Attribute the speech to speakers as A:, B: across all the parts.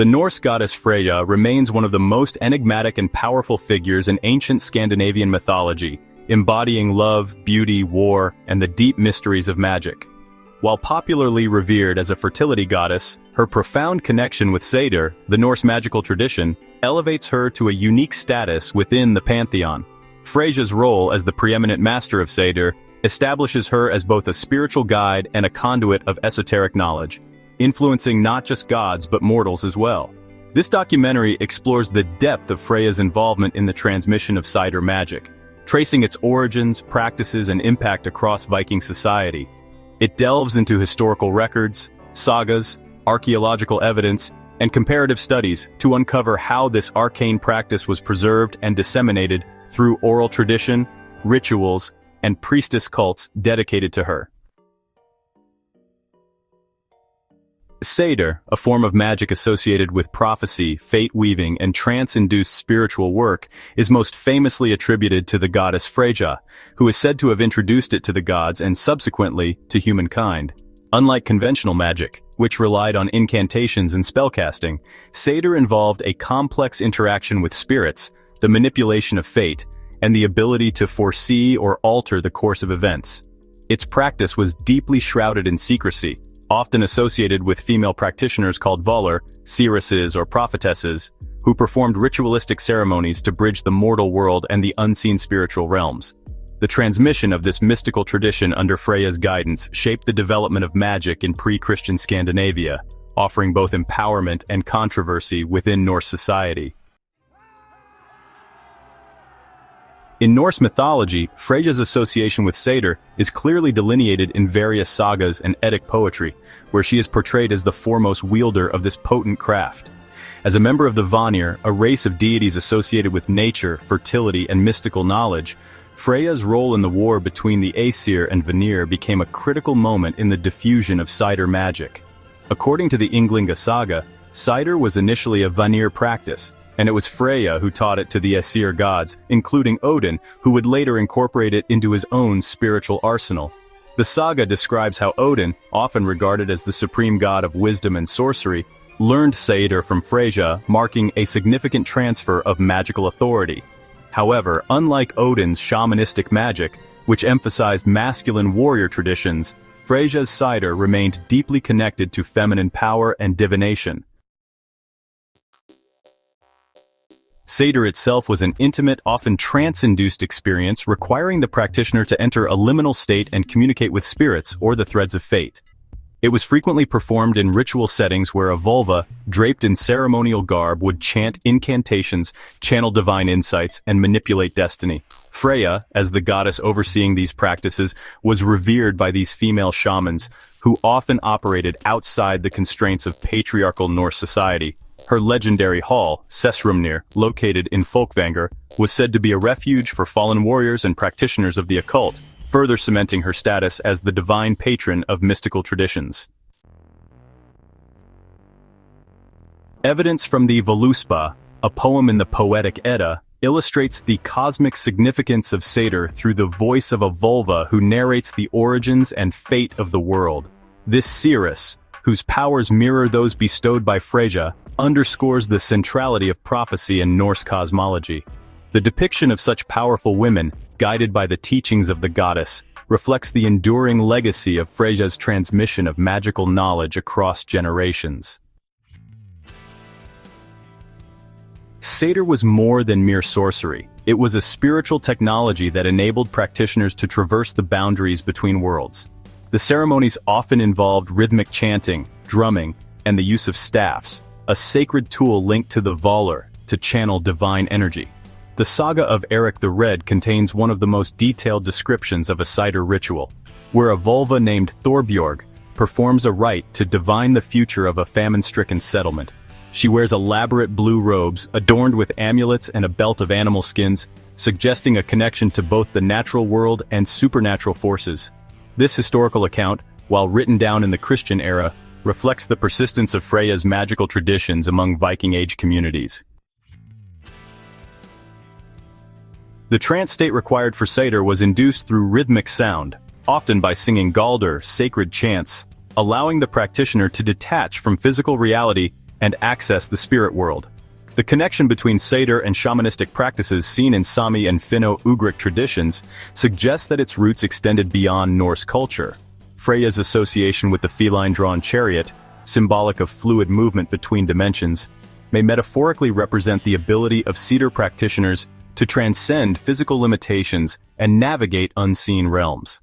A: The Norse goddess Freyja remains one of the most enigmatic and powerful figures in ancient Scandinavian mythology, embodying love, beauty, war, and the deep mysteries of magic. While popularly revered as a fertility goddess, her profound connection with Seiðr, the Norse magical tradition, elevates her to a unique status within the pantheon. Freyja's role as the preeminent master of Seiðr establishes her as both a spiritual guide and a conduit of esoteric knowledge, influencing not just gods but mortals as well. This documentary explores the depth of Freyja's involvement in the transmission of Seiðr magic, tracing its origins, practices, and impact across Viking society. It delves into historical records, sagas, archaeological evidence, and comparative studies to uncover how this arcane practice was preserved and disseminated through oral tradition, rituals, and priestess cults dedicated to her. Seiðr, a form of magic associated with prophecy, fate-weaving, and trance-induced spiritual work, is most famously attributed to the goddess Freyja, who is said to have introduced it to the gods and subsequently to humankind. Unlike conventional magic, which relied on incantations and spellcasting, Seiðr involved a complex interaction with spirits, the manipulation of fate, and the ability to foresee or alter the course of events. Its practice was deeply shrouded in secrecy, often associated with female practitioners called vålur, seeresses or prophetesses, who performed ritualistic ceremonies to bridge the mortal world and the unseen spiritual realms. The transmission of this mystical tradition under Freyja's guidance shaped the development of magic in pre-Christian Scandinavia, offering both empowerment and controversy within Norse society. In Norse mythology, Freyja's association with Seiðr is clearly delineated in various sagas and Eddic poetry, where she is portrayed as the foremost wielder of this potent craft. As a member of the Vanir, a race of deities associated with nature, fertility, and mystical knowledge, Freyja's role in the war between the Aesir and Vanir became a critical moment in the diffusion of Seiðr magic. According to the Ynglinga saga, Seiðr was initially a Vanir practice, and it was Freyja who taught it to the Aesir gods, including Odin, who would later incorporate it into his own spiritual arsenal. The saga describes how Odin, often regarded as the supreme god of wisdom and sorcery, learned Seiðr from Freyja, marking a significant transfer of magical authority. However, unlike Odin's shamanistic magic, which emphasized masculine warrior traditions, Freyja's Seiðr remained deeply connected to feminine power and divination. Seiðr itself was an intimate, often trance-induced experience requiring the practitioner to enter a liminal state and communicate with spirits or the threads of fate. It was frequently performed in ritual settings where a vulva, draped in ceremonial garb, would chant incantations, channel divine insights, and manipulate destiny. Freyja, as the goddess overseeing these practices, was revered by these female shamans, who often operated outside the constraints of patriarchal Norse society. Her legendary hall, Sessrumnir, located in Folkvangur, was said to be a refuge for fallen warriors and practitioners of the occult, further cementing her status as the divine patron of mystical traditions. Evidence from the Völuspá, a poem in the Poetic Edda, illustrates the cosmic significance of Seiðr through the voice of a vulva who narrates the origins and fate of the world. This seeress, whose powers mirror those bestowed by Freyja, underscores the centrality of prophecy in Norse cosmology. The depiction of such powerful women, guided by the teachings of the goddess, reflects the enduring legacy of Freyja's transmission of magical knowledge across generations. Seiðr was more than mere sorcery. It was a spiritual technology that enabled practitioners to traverse the boundaries between worlds. The ceremonies often involved rhythmic chanting, drumming, and the use of staffs, a sacred tool linked to the vålur, to channel divine energy. The saga of Eric the Red contains one of the most detailed descriptions of a Seiðr ritual, where a vulva named Thorbjorg performs a rite to divine the future of a famine-stricken settlement. She wears elaborate blue robes adorned with amulets and a belt of animal skins, suggesting a connection to both the natural world and supernatural forces. This historical account, while written down in the Christian era, reflects the persistence of Freyja's magical traditions among Viking Age communities. The trance state required for Seiðr was induced through rhythmic sound, often by singing galdur, sacred chants, allowing the practitioner to detach from physical reality and access the spirit world. The connection between Seiðr and shamanistic practices seen in Sami and Finno-Ugric traditions suggests that its roots extended beyond Norse culture. Freyja's association with the feline-drawn chariot, symbolic of fluid movement between dimensions, may metaphorically represent the ability of Seiðr practitioners to transcend physical limitations and navigate unseen realms.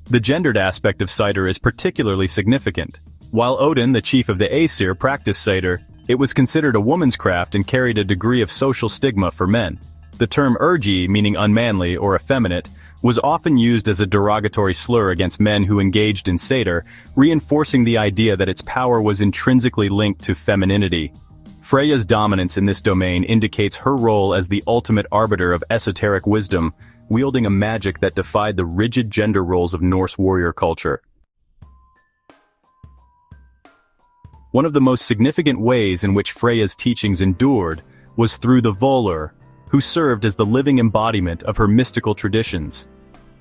A: The gendered aspect of Seiðr is particularly significant. While Odin, the chief of the Aesir, practiced Seiðr, it was considered a woman's craft and carried a degree of social stigma for men. The term urgi, meaning unmanly or effeminate, was often used as a derogatory slur against men who engaged in Seiðr, reinforcing the idea that its power was intrinsically linked to femininity. Freyja's dominance in this domain indicates her role as the ultimate arbiter of esoteric wisdom, wielding a magic that defied the rigid gender roles of Norse warrior culture. One of the most significant ways in which Freyja's teachings endured was through the vålur, who served as the living embodiment of her mystical traditions.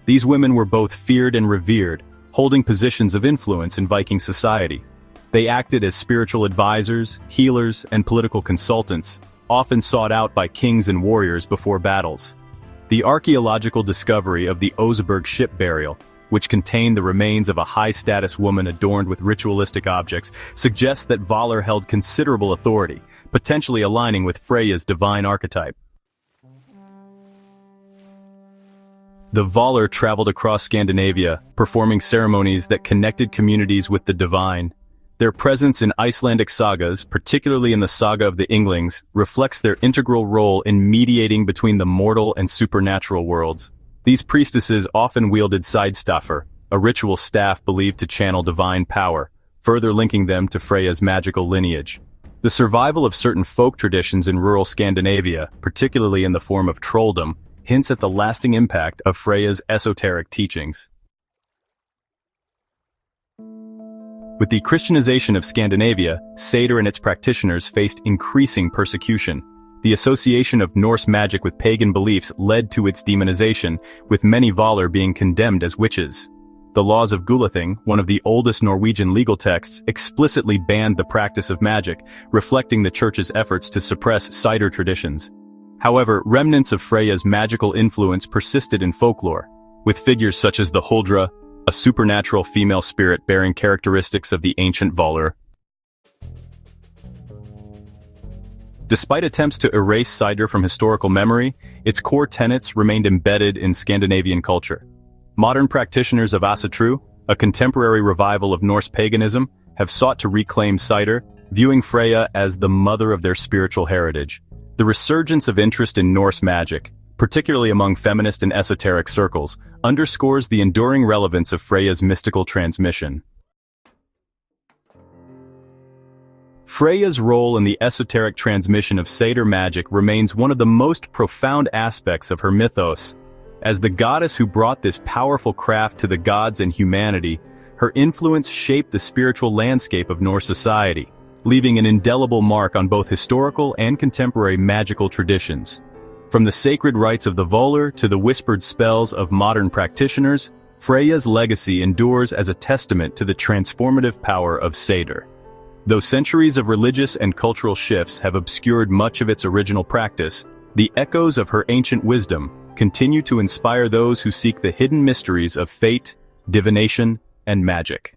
A: These women were both feared and revered, holding positions of influence in Viking society. They acted as spiritual advisors, healers, and political consultants, often sought out by kings and warriors before battles. The archaeological discovery of the Oseberg ship burial, which contained the remains of a high-status woman adorned with ritualistic objects, suggests that vålur held considerable authority, potentially aligning with Freyja's divine archetype. The vålur traveled across Scandinavia, performing ceremonies that connected communities with the divine. Their presence in Icelandic sagas, particularly in the Saga of the Ynglings, reflects their integral role in mediating between the mortal and supernatural worlds. These priestesses often wielded Seiðstafr, a ritual staff believed to channel divine power, further linking them to Freyja's magical lineage. The survival of certain folk traditions in rural Scandinavia, particularly in the form of trolldom, hints at the lasting impact of Freyja's esoteric teachings. With the Christianization of Scandinavia, Seiðr and its practitioners faced increasing persecution. The association of Norse magic with pagan beliefs led to its demonization, with many vålur being condemned as witches. The laws of Gulathing, one of the oldest Norwegian legal texts, explicitly banned the practice of magic, reflecting the church's efforts to suppress Seiðr traditions. However, remnants of Freyja's magical influence persisted in folklore, with figures such as the Huldra, a supernatural female spirit bearing characteristics of the ancient vålur. Despite attempts to erase Seiðr from historical memory, its core tenets remained embedded in Scandinavian culture. Modern practitioners of Asatru, a contemporary revival of Norse paganism, have sought to reclaim Seiðr, viewing Freyja as the mother of their spiritual heritage. The resurgence of interest in Norse magic, particularly among feminist and esoteric circles, underscores the enduring relevance of Freyja's mystical transmission. Freyja's role in the esoteric transmission of Seiðr magic remains one of the most profound aspects of her mythos. As the goddess who brought this powerful craft to the gods and humanity, her influence shaped the spiritual landscape of Norse society, leaving an indelible mark on both historical and contemporary magical traditions. From the sacred rites of the vålur to the whispered spells of modern practitioners, Freyja's legacy endures as a testament to the transformative power of Seiðr. Though centuries of religious and cultural shifts have obscured much of its original practice, the echoes of her ancient wisdom continue to inspire those who seek the hidden mysteries of fate, divination, and magic.